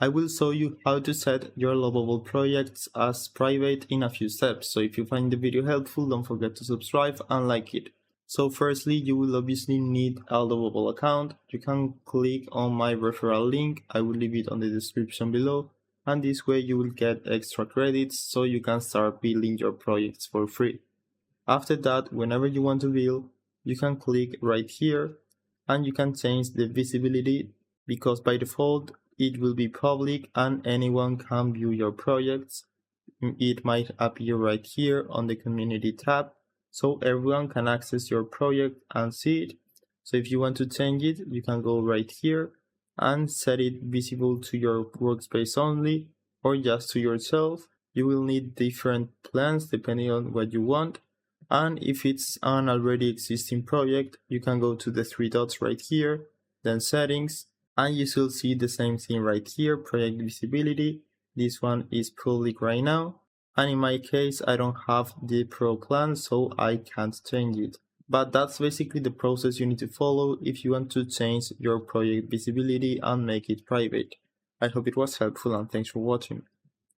I will show you how to set your Lovable projects as private in a few steps, so if you find the video helpful, don't forget to subscribe and like it. So firstly, you will obviously need a Lovable account. You can click on my referral link, I will leave it on the description below, and this way you will get extra credits so you can start building your projects for free. After that, whenever you want to build, you can click right here and you can change the visibility, because by default it will be public and anyone can view your projects. It might appear right here on the community tab, so everyone can access your project and see it. So if you want to change it, you can go right here and set it visible to your workspace only or just to yourself. You will need different plans depending on what you want. And if it's an already existing project, you can go to the three dots right here, then settings, and you should see the same thing right here, project visibility. This one is public right now, and in my case I don't have the pro plan, so I can't change it. But that's basically the process you need to follow if you want to change your project visibility and make it private. I hope it was helpful and thanks for watching.